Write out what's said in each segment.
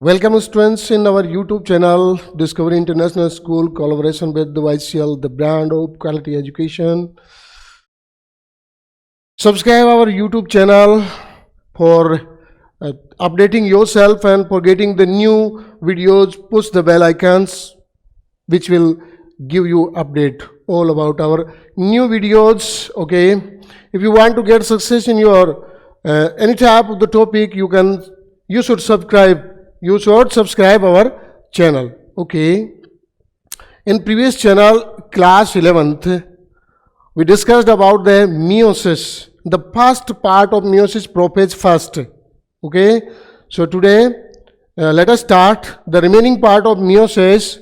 Welcome students in our YouTube channel Discovery International School collaboration with the YCL, the brand of quality education. Subscribe our YouTube channel for updating yourself and for getting the new videos. Push the bell icons which will give you update all about our new videos. Okay, if you want to get success in your any type of the topic, you should subscribe our channel. Okay, in previous channel class 11th we discussed about the meiosis, the first part of meiosis, prophase first. Okay, so today let us start the remaining part of meiosis.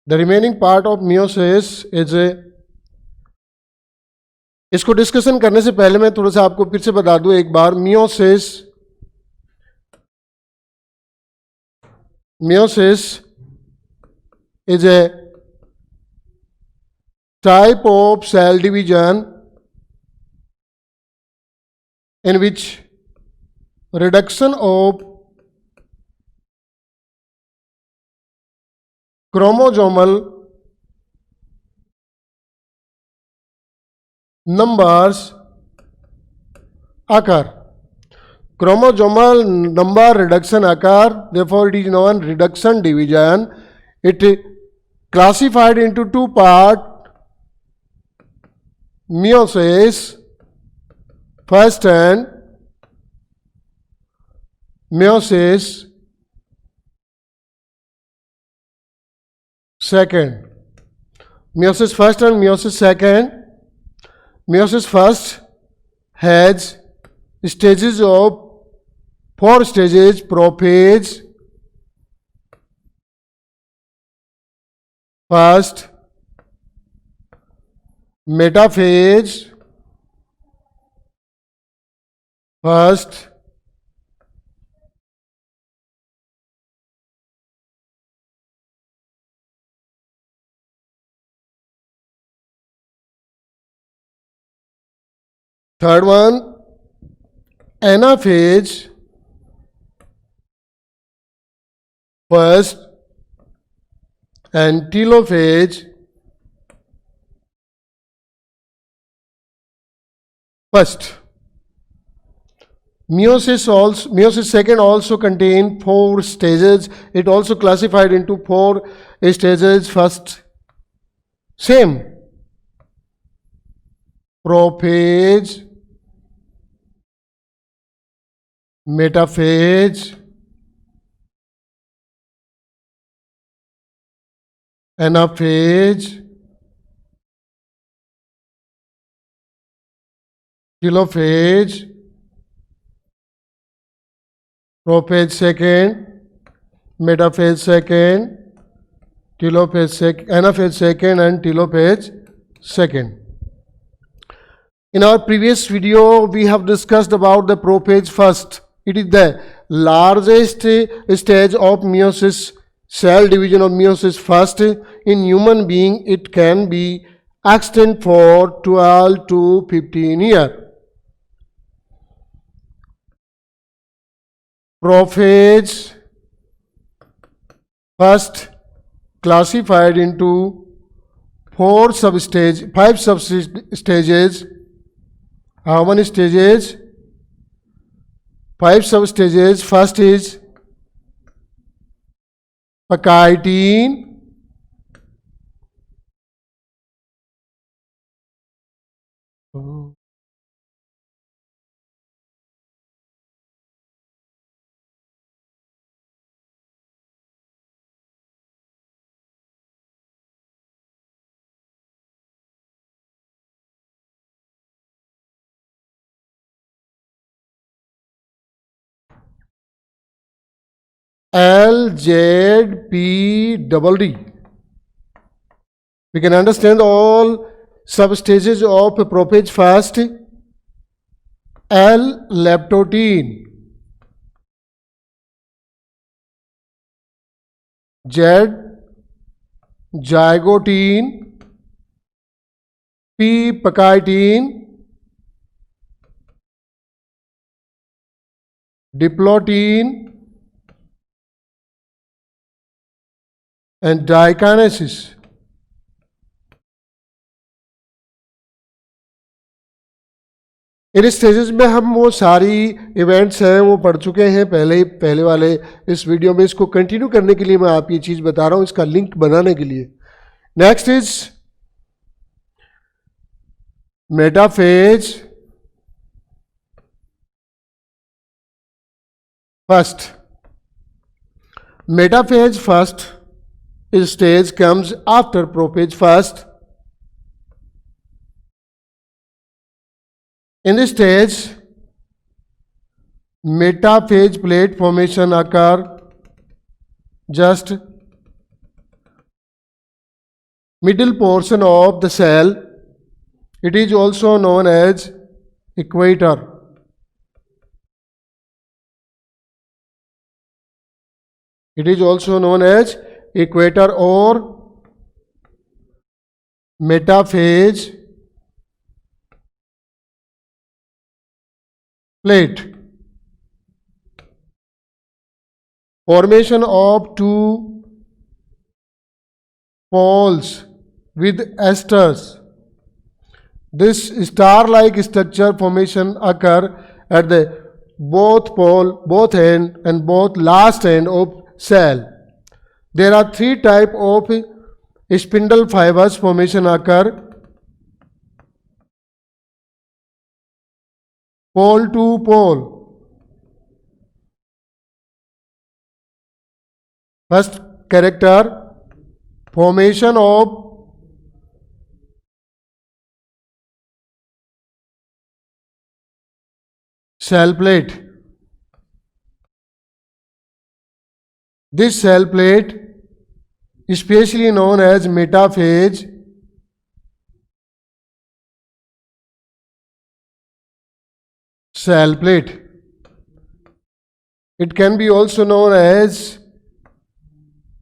The remaining part of meiosis is इसको discussion करने से पहले मैं थोड़ा सा आपको फिर से बता दूं एक बार. Meiosis is a type of cell division in which reduction of chromosomal numbers occur. Chromosomal number reduction occur, therefore it is known reduction division. It classified into two parts, meiosis first and meiosis second. Meiosis first and meiosis second. Meiosis first has stages of 4 stages: prophase first, metaphase first, third one anaphase first, and telophase first. Meiosis second also contain 4 stages. It also classified into 4 stages. First, same, prophase, metaphase, anaphase, telophase, prophase second, metaphase second, anaphase second, and telophase second. In our previous video, we have discussed about the prophase first. It is the largest stage of meiosis, cell division of meiosis first. In human being, it can be extend for 12 to 15 years. Prophase first classified into 5 substages. How many stages? 5 substages. First is Pachytene, LZPDD. We can understand all substages of prophase first. L-leptotene, Z zygotene, P. pachytene, diplotin, and dikinesis. In stages में हम वो सारी events हैं वो पढ़ चुके हैं पहले वाले इस वीडियो में। इसको कंटिन्यू करने के लिए मैं आप ये चीज़ बता रहा हूँ, इसका लिंक बनाने के लिए। Next is metaphase first. Metaphase first stage comes after prophase first. In this stage, metaphase plate formation occur just middle portion of the cell. It is also known as equator. It is also known as equator or metaphase plate. Formation of two poles with esters. This star-like structure formation occur at the both end and both last end of cell. There are three types of spindle fibers formation occur. Pole to pole. First character, formation of cell plate. This cell plate, especially known as metaphase, cell plate. It can be also known as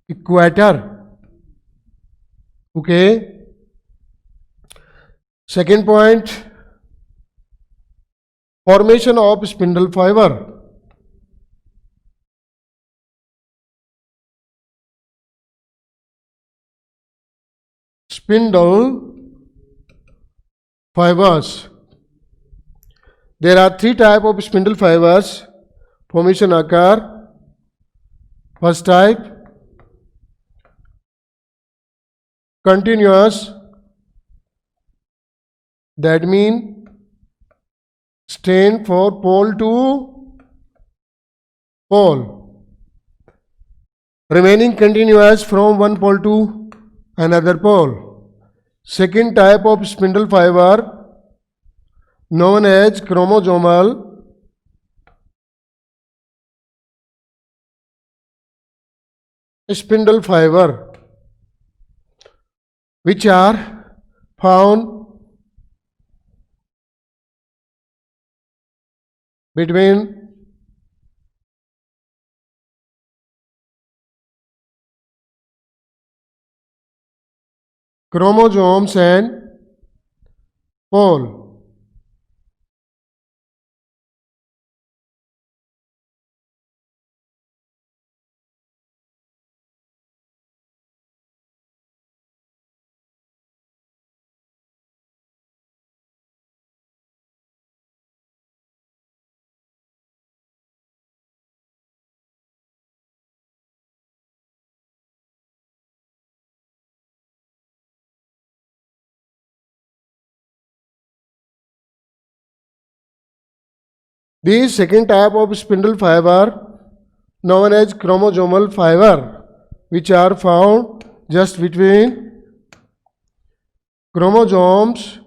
equator. Okay. Second point, formation of spindle fiber. Spindle fibers. There are three types of spindle fibers formation occur. First type, continuous, that means stand for pole to pole, remaining continuous from one pole to another pole. Second type of spindle fiber known as chromosomal spindle fiber, which are found between chromosomes and pole. This second type of spindle fiber known as chromosomal fiber, which are found just between chromosomes,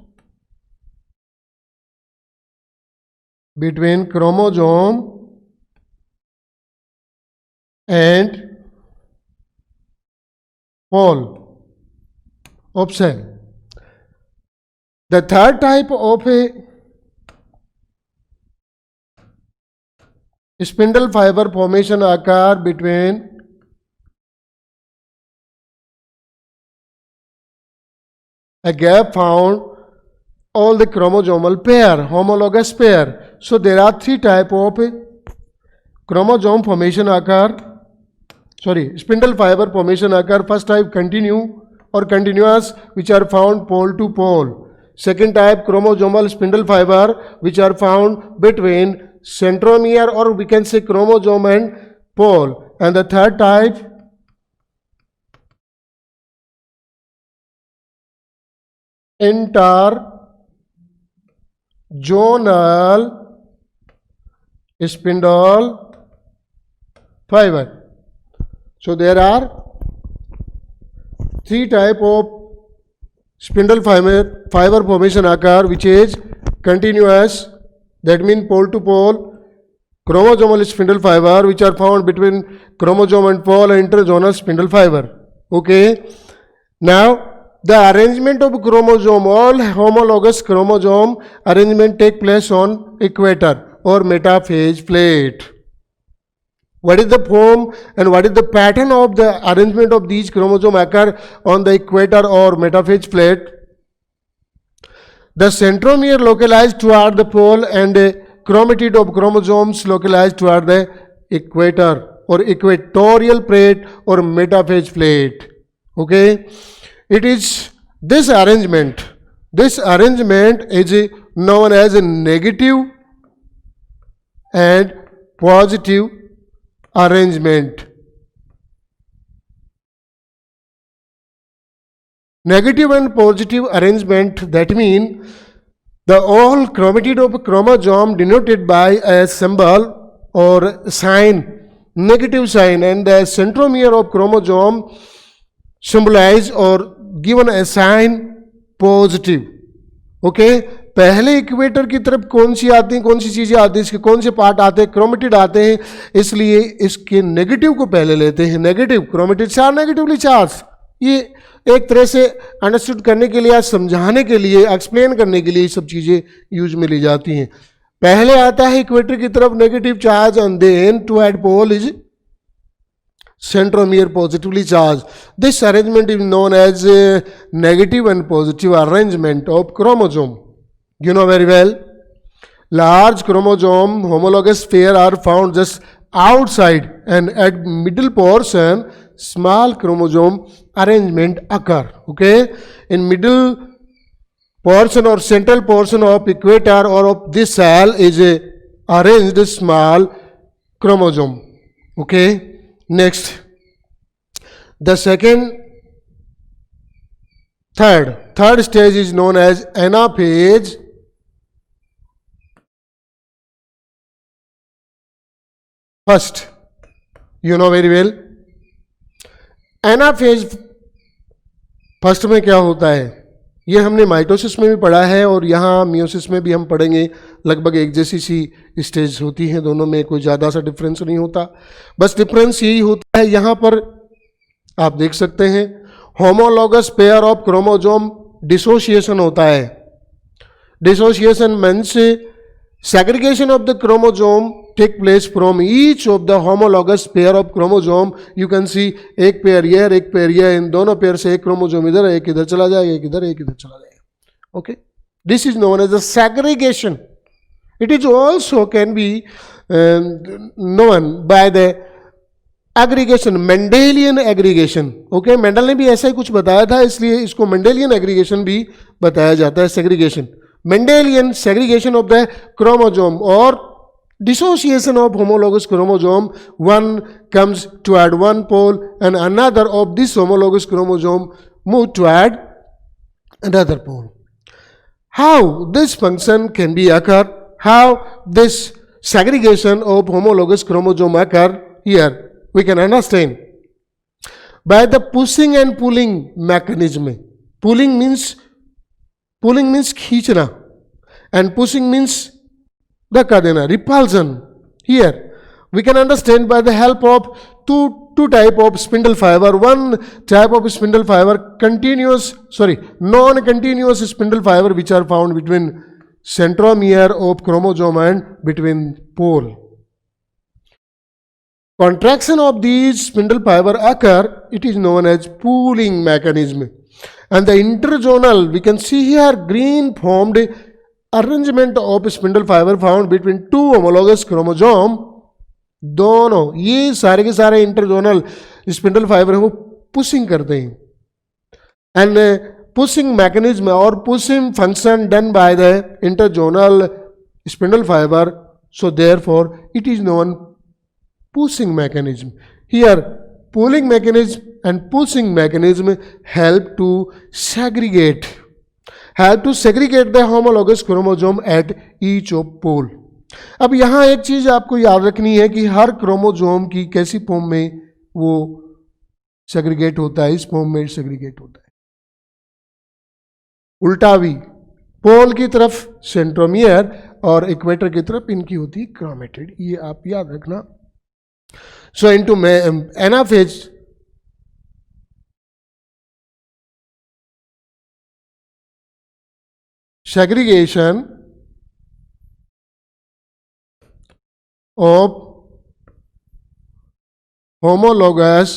between chromosome and pole of cell. The third type of a spindle fiber formation occur between A gap found all the chromosomal pair, homologous pair. So there are three type of chromosome formation occur. Spindle fiber formation occur. First type continue or continuous, which are found pole to pole. Second type chromosomal spindle fiber, which are found between centromere, or we can say chromosome and pole. And the third type interzonal spindle fiber. So there are three type of spindle fiber formation occur, which is continuous, that means pole to pole, chromosomal spindle fiber, which are found between chromosome and pole, and interzonal spindle fiber. Okay. Now the arrangement of chromosome, all homologous chromosome arrangement take place on equator or metaphase plate. What is the form and what is the pattern of the arrangement of these chromosomes occur on the equator or metaphase plate? The centromere localized toward the pole and a chromatid of chromosomes localized toward the equator or equatorial plate or metaphase plate. Okay, it is this arrangement is known as a negative and positive arrangement. Negative and positive arrangement, that mean the all chromatid of chromosome denoted by a symbol or sign, negative sign, and the centromere of chromosome symbolized or given a sign positive. Okay, पहले equator की तरफ कौन सी आती हैं, कौन सी चीज़ें आती हैं, इसके कौन से पार्ट आते हैं, क्रोमेटिड आते हैं, इसलिए इसके नेगेटिव को पहले लेते हैं. नेगेटिव क्रोमेटिड चार नेगेटिवली चार्ज. ये एक तरह से अंडरस्टूड करने के लिए या समझाने के लिए, एक्सप्लेन करने के लिए ये सब चीज़ें यूज में ली जाती हैं. पहले आता है इक्वेटर की तरफ negative charge and then toward pole is centromere positively charged. This arrangement is known as negative and positive arrangement of chromosome. You know very well, large chromosome homologous pair are found just outside, and at middle portion small chromosome arrangement occur. Okay, in middle portion or central portion of equator or of this cell is arranged small chromosome. Okay, next, the third stage is known as anaphase. First, you know very well, anaphase first में क्या होता है, ये हमने mitosis में भी पढ़ा है और यहाँ मियोसिस में भी हम पढ़ेंगे. लगभग एक जैसी सी स्टेज होती हैं दोनों में, कोई ज़्यादा सा डिफरेंस नहीं होता. बस डिफरेंस यही होता है, यहाँ पर आप देख सकते हैं homologous pair of chromosome dissociation होता है. Dissociation means segregation of the chromosome take place from each of the homologous pair of chromosome. You can see एक पेयर ये एक पेयर ये, इन दोनों पेयर से एक क्रोमोसोम इधर एक इधर चला जाएगा, एक इधर चला जाएगा. Okay, this is known as a segregation. It is also can be known by the aggregation, Mendelian aggregation. Okay, Mendel ने भी ऐसा ही कुछ बताया था, इसलिए इसको मेंडेलियन एग्रीगेशन भी बताया जाता है. Segregation, Mendelian segregation of the chromosome और dissociation of homologous chromosome. One comes toward one pole and another of this homologous chromosome move toward another pole. How this function can be occur? How this segregation of homologous chromosome occur? Here we can understand by the pushing and pulling mechanism. Pulling means खींचना and pushing means धक्का देना, repulsion. Here we can understand by the help of two type of spindle fiber. One type of spindle fiber non-continuous spindle fiber which are found between centromere of chromosome and between pole. Contraction of these spindle fiber occur, it is known as pulling mechanism. And the interzonal, we can see here green formed arrangement of spindle fiber found between two homologous chromosome. दोनों ये सारे के सारे interzonal spindle fibre है वो pushing करते हैं. And pushing mechanism or pushing function done by the interzonal spindle fiber, so therefore it is known pushing mechanism. Here pulling mechanism and pushing mechanism help to segregate the homologous chromosome at each of pole. अब यहाँ एक चीज आपको याद रखनी है कि हर chromosome की कैसी फॉर्म में वो सेग्रीगेट होता है, इस फॉर्म में सेग्रीगेट होता है. उल्टा भी पोल की तरफ सेंट्रोमियर और इक्वेटर की तरफ इनकी होती है क्रोमेटिड, ये आप याद रखना. सो into anaphase segregation of homologous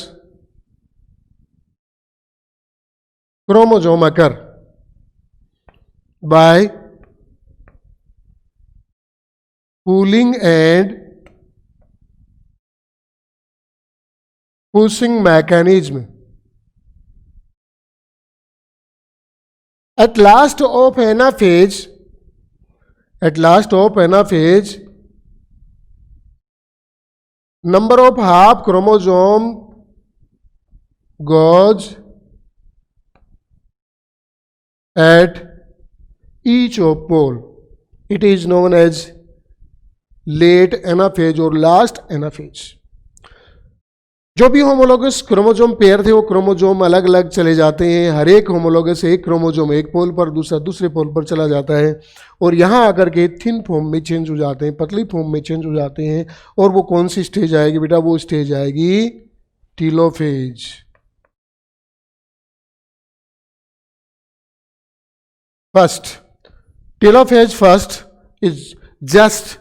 chromosome occur by pooling and pushing mechanism. At last of anaphase, number of half chromosome goes at each of pole. It is known as late anaphase or last anaphase. जो भी homologous chromosome pair थे वो chromosome अलग अलग चले जाते हैं. हर एक होमोलोगस एक क्रोमोजोम एक पोल पर, दूसरा दूसरे पोल पर चला जाता है और यहाँ आकर के थिन फॉर्म में चेंज हो जाते हैं, पतली फॉर्म में चेंज हो जाते हैं. और वो कौन सी स्टेज आएगी बेटा? वो स्टेज आएगी telophase. First telophase first is just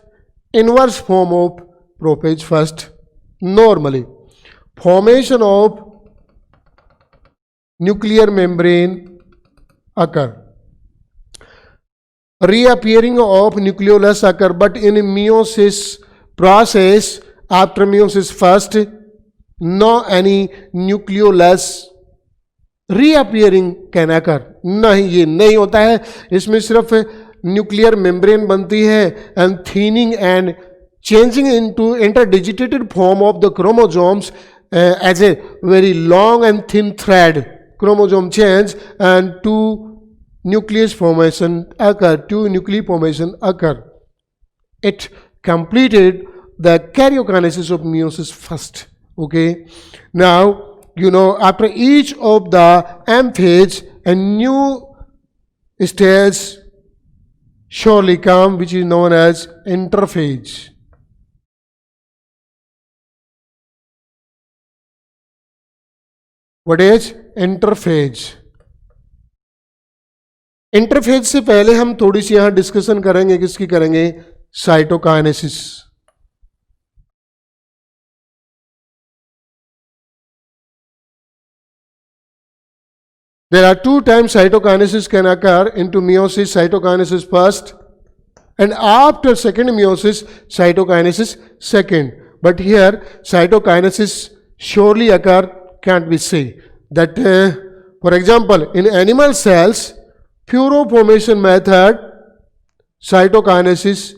inverse form of prophase first. Normally formation of nuclear membrane occur, reappearing of nucleolus occur, but in meiosis process after meiosis first no any nucleolus reappearing can occur. नहीं, ये नहीं होता है. इसमें सिर्फ nuclear membrane बनती है and thinning and changing into interdigitated form of the chromosomes as a very long and thin thread. Chromosome change and two nucleus formation occur. It completed the karyokinesis of meiosis first. Okay, now you know after each of the M phase a new stage surely come, which is known as interphase. What is interphase? Interphase से पहले हम थोड़ी सी यहां discussion करेंगे. किसकी करेंगे? Cytokinesis. There are two times cytokinesis can occur into meiosis. Cytokinesis first, and after second meiosis, cytokinesis second. But here cytokinesis surely occur, can't we say that for example in animal cells Furrow formation method cytokinesis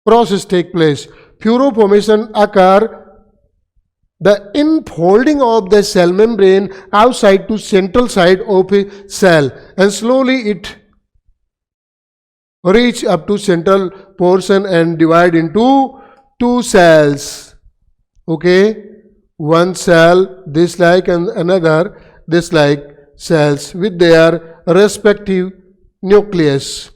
process take place. Furrow formation occur the infolding of the cell membrane outside to central side of a cell, and slowly it reach up to central portion and divide into two cells. Okay, one cell this like and another this like cells with their respective nucleus.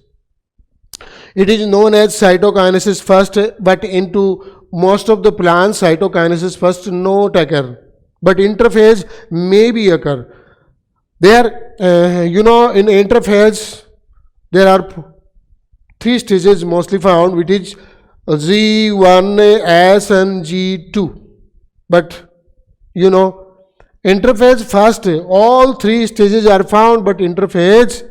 It is known as cytokinesis first, but into most of the plants cytokinesis first not occur, but interphase may be occur. There in interphase there are three stages mostly found, which is G1, S and G2. But Interphase first, all three stages are found, but interphase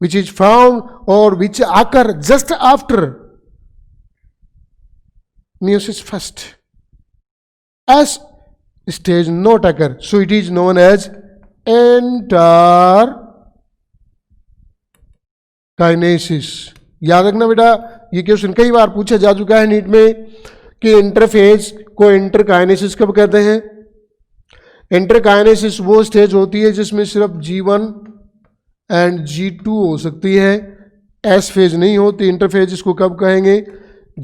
which is found or which occur just after meiosis first. As stage not occur, so it is known as interkinesis. याद रखना बेटा, ये question कई बार पूछा जा चुका है NEET में कि इंटरफेज को इंटरकाइनेसिस कब कहते हैं. इंटरकाइनेसिस वो स्टेज होती है जिसमें सिर्फ G1 एंड G2 हो सकती है, एस फेज नहीं होती. इंटरफेज इसको कब कहेंगे?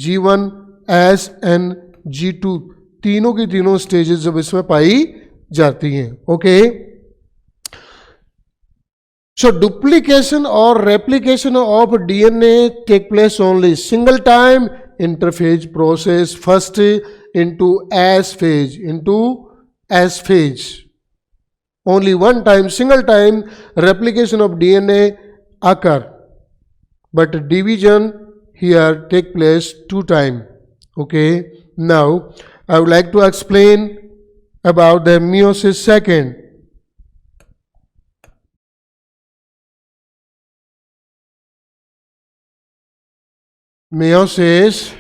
G1, S एंड G2 तीनों की तीनों स्टेजेस जब इसमें पाई जाती हैं. Okay. So duplication or replication of DNA take place only single time. Interphase process first into S phase, only one time, single time replication of DNA occur, but division here take place 2 times. Okay, now I would like to explain about the meiosis second. Meiosis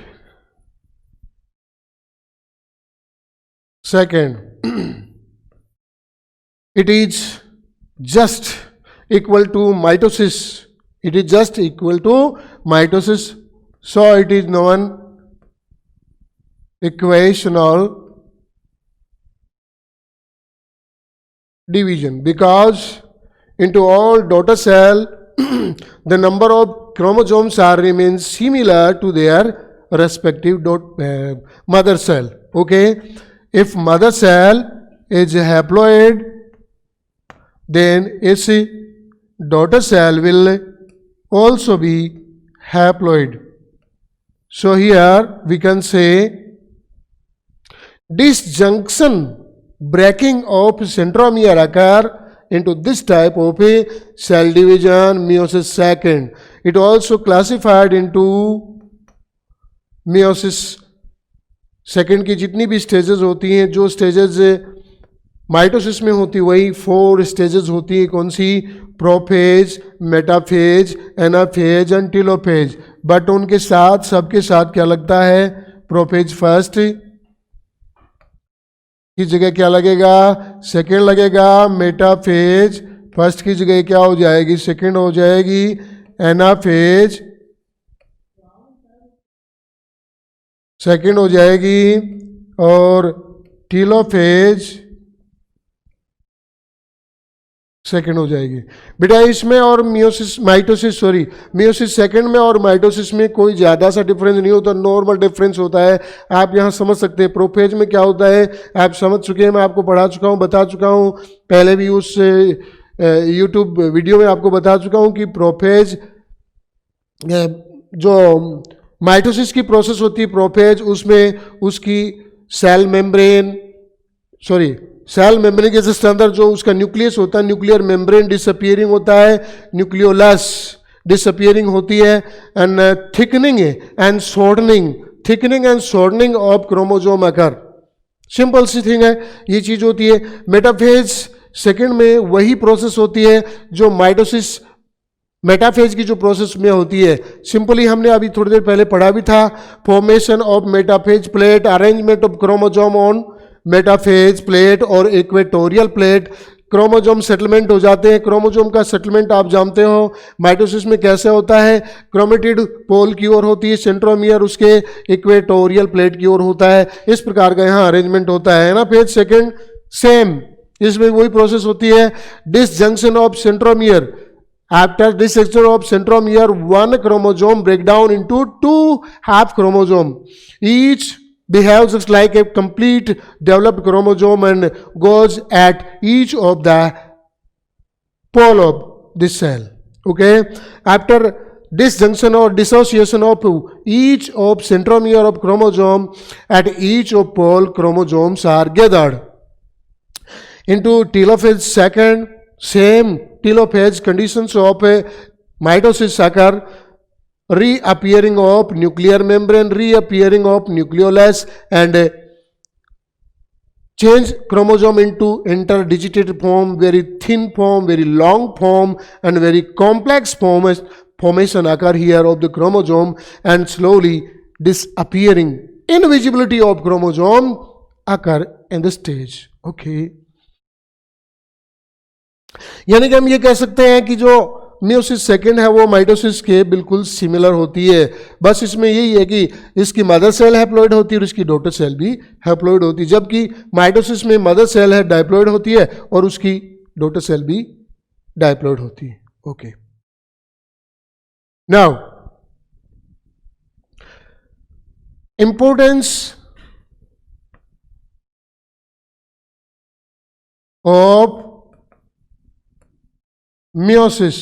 second. It is just equal to mitosis. It is just equal to mitosis. So it is known equational division, because into all daughter cell the number of chromosomes are remains similar to their respective mother cell. Okay, if mother cell is haploid, then its daughter cell will also be haploid. So here we can say disjunction breaking of centromere occur into this type of a cell division, meiosis second. It also classified into meiosis second की जितनी भी stages होती हैं, जो stages mitosis में होती वही 4 stages होती हैं. कौन सी? Prophase, metaphase, anaphase and telophase. But उनके साथ सबके साथ क्या लगता है? प्रोफेज फर्स्ट की जगह क्या लगेगा? सेकेंड लगेगा. मेटाफेज फर्स्ट की जगह क्या हो जाएगी? सेकेंड हो जाएगी. एनाफेज सेकेंड हो जाएगी और टीलोफेज सेकेंड हो जाएगी. बेटा इसमें और मियोसिस सेकेंड में और माइटोसिस में कोई ज़्यादा सा डिफरेंस नहीं होता, नॉर्मल डिफरेंस होता है. आप यहाँ समझ सकते हैं. प्रोफेज में क्या होता है आप समझ चुके हैं, मैं आपको पढ़ा चुका हूँ, बता चुका हूँ पहले भी उस यूट्यूब वीडियो में आपको बता चुका हूँ कि प्रोफेज जो माइटोसिस की प्रोसेस होती है प्रोफेज, उसमें उसकी सेल मेम्ब्रेन के जस्ट अंदर जो उसका न्यूक्लियस होता है, न्यूक्लियर मेम्ब्रेन डिसअपियरिंग होता है, न्यूक्लियोलस डिसअपियरिंग होती है, and thickening and shortening of chromosome occur. Simple सी थिंग है, ये चीज होती है. मेटाफेज सेकेंड में वही प्रोसेस होती है जो मेटाफेज की जो प्रोसेस में होती है. सिंपली हमने अभी थोड़ी देर पहले पढ़ा भी था. Formation of metaphase plate, arrangement of chromosome on metaphase plate और इक्वेटोरियल प्लेट. क्रोमोसोम सेटलमेंट हो जाते हैं. क्रोमोसोम का सेटलमेंट आप जानते हो माइटोसिस में कैसे होता है. क्रोमेटिड पोल की ओर होती है, सेंट्रोमियर उसके इक्वेटोरियल प्लेट की ओर होता है. इस प्रकार का यहाँ अरेंजमेंट होता है ना. फेज सेकेंड सेम, इसमें वही प्रोसेस होती है. Disjunction of centromere. After dissection of centromere, one chromosome break down into 2 half chromosome. Each behaves just like a complete developed chromosome and goes at each of the pole of this cell. Okay. After disjunction or dissociation of each of centromere of chromosome, at each of pole chromosomes are gathered into telophase second. Same telophase conditions of mitosis occur. Reappearing of nuclear membrane, reappearing of nucleolus, and change chromosome into interdigitated form, very thin form, very long form, and very complex formation occur here of the chromosome, and slowly disappearing. Invisibility of chromosome occur in the stage. Okay. यानी कि हम ये कह सकते हैं कि जो meiosis second है वो माइटोसिस के बिल्कुल सिमिलर होती है, बस इसमें यही है कि इसकी मदर सेल हैप्लॉइड होती है और इसकी डॉटर सेल भी हैप्लॉइड होती है, जबकि माइटोसिस में मदर सेल है डाइप्लॉइड होती है और उसकी डॉटर सेल भी डाइप्लॉइड होती है. Okay, now importance of meiosis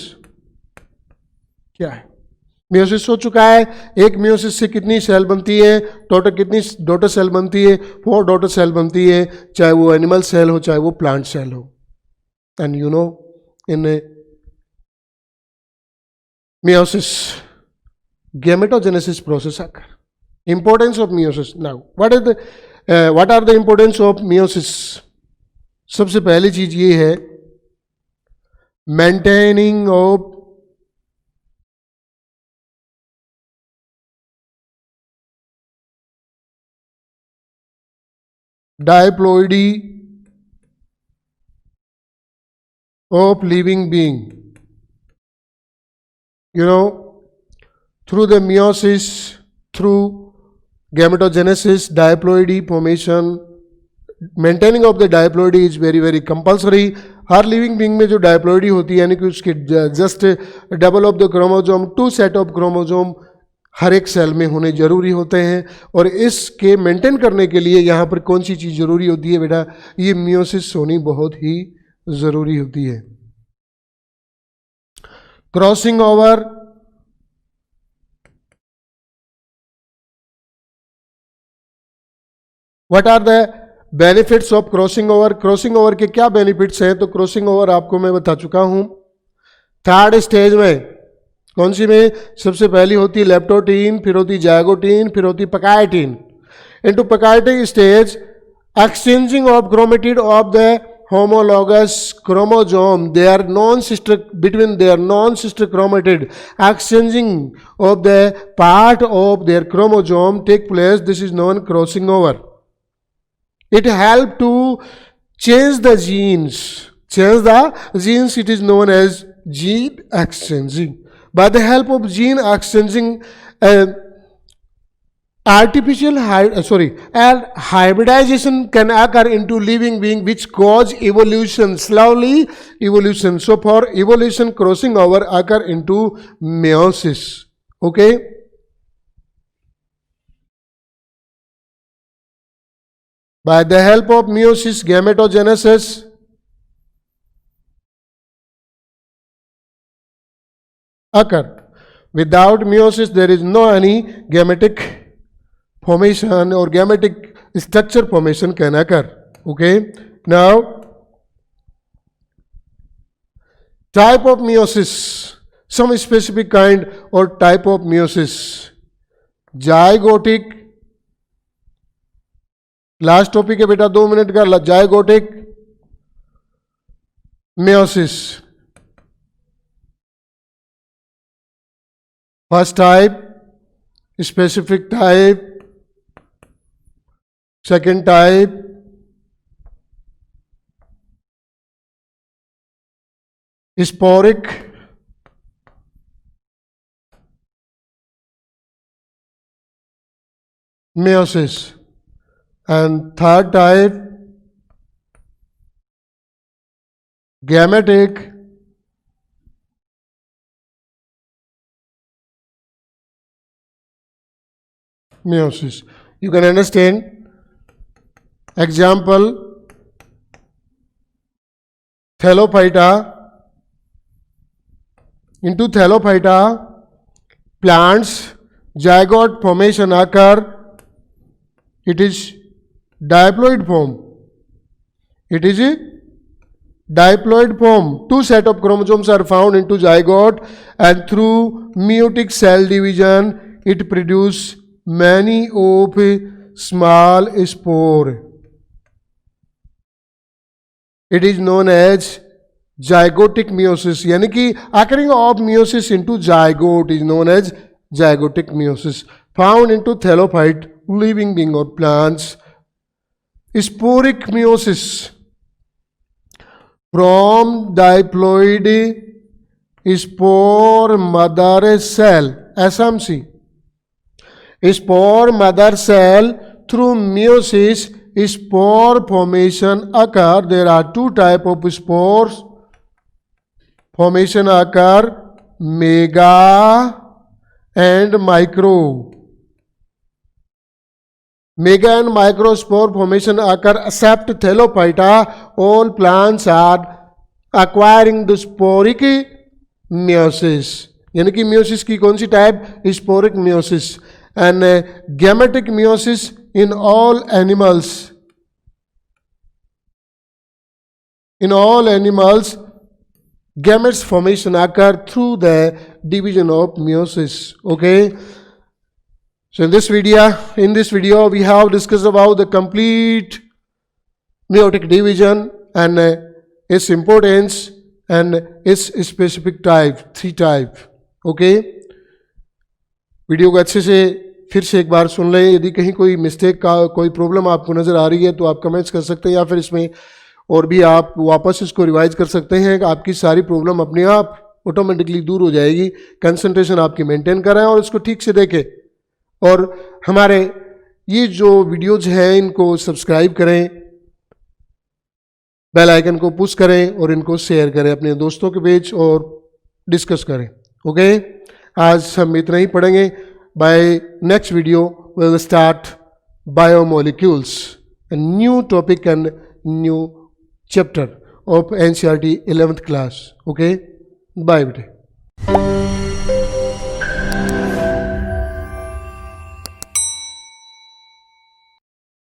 क्या है. मियोसिस हो चुका है, एक मियोसिस से कितनी सेल बनती है, टोटल कितनी डॉटर सेल बनती है, 4 डॉटर सेल बनती है, चाहे वो एनिमल सेल हो चाहे वो प्लांट सेल हो. And you know in meiosis gametogenesis process आकर. Importance of meiosis. Now what are the importance of meiosis. सबसे पहली चीज ये है maintaining of diploidy of living being. You know, through the meiosis, through gametogenesis, diploidy formation, maintaining of the diploidy is very very compulsory. हर living being में जो diploidy होती है यानी कि उसके just double of the chromosome, 2 set of chromosome हर एक सेल में होने जरूरी होते हैं. और इसके मेंटेन करने के लिए यहाँ पर कौन सी चीज़ जरूरी होती है बेटा, ये मियोसिस होनी बहुत ही जरूरी होती है. Crossing over, what are the benefits of crossing over. Crossing over के क्या बेनिफिट्स हैं, तो क्रॉसिंग ओवर आपको मैं बता चुका हूं. थर्ड स्टेज में कौन सी में, सबसे पहली होती है लेप्टोटीन, फिर होती जायगोटीन, फिर होती pachytene. Into pachytic stage exchanging of chromatid of the homologous chromosome, they are non-sister, between their non-sister chromatid, exchanging of the part of their chromosome take place. This is known crossing over. It help to change the genes. It is known as gene exchanging. By the help of gene exchanging, hybridization can occur into living being which cause evolution, slowly evolution. So for evolution, crossing over occur into meiosis. Okay. By the help of meiosis, gametogenesis occur. Without meiosis, there is no any gametic formation or gametic structure formation can occur. Okay. Now, type of meiosis, some specific kind or type of meiosis. Zygotic, last topic है बेटा 2 minute का. जायगोटिक meiosis. First type specific type, second type sporic, meiosis, and third type gametic meiosis. You can understand. Example, Thallophyta. Into Thallophyta, plants zygote formation occur. It is diploid form. It is a diploid form. 2 set of chromosomes are found into zygote, and through meiotic cell division, it produces many of small spore. It is known as zygotic meiosis, यानी कि occurring of meiosis into zygote is known as zygotic meiosis, found into thallophyte, living being or plants. Sporic meiosis from diploid spore mother cell, SMC. Spore mother cell through meiosis, spore formation occur. There are two types of spores formation occur, mega and micro. Mega and microspore formation occur except thallophyta. All plants are acquiring the sporic meiosis, यानी कि meiosis की कौन सी type, sporic meiosis. And gametic meiosis in all animals. In all animals, gametes formation occur through the division of meiosis. Okay. So in this video, we have discussed about the complete meiotic division and its importance and its specific type, 3 type. Okay. Video को अच्छे से फिर से एक बार सुन लें. यदि कहीं कोई मिस्टेक का कोई प्रॉब्लम आपको नज़र आ रही है तो आप कमेंट्स कर सकते हैं, या फिर इसमें और भी आप वापस इसको रिवाइज कर सकते हैं. आपकी सारी प्रॉब्लम अपने आप ऑटोमेटिकली दूर हो जाएगी. कंसंट्रेशन आपकी मेंटेन करें और इसको ठीक से देखें. और हमारे ये जो वीडियोज हैं इनको सब्सक्राइब करें, बेल आइकन को पुश करें और इनको शेयर करें अपने दोस्तों के बीच और डिस्कस करें. ओके. आज हम इतना ही पढ़ेंगे. Bye next video we will start biomolecules, a new topic and new chapter of NCERT 11th class. Okay. Bye.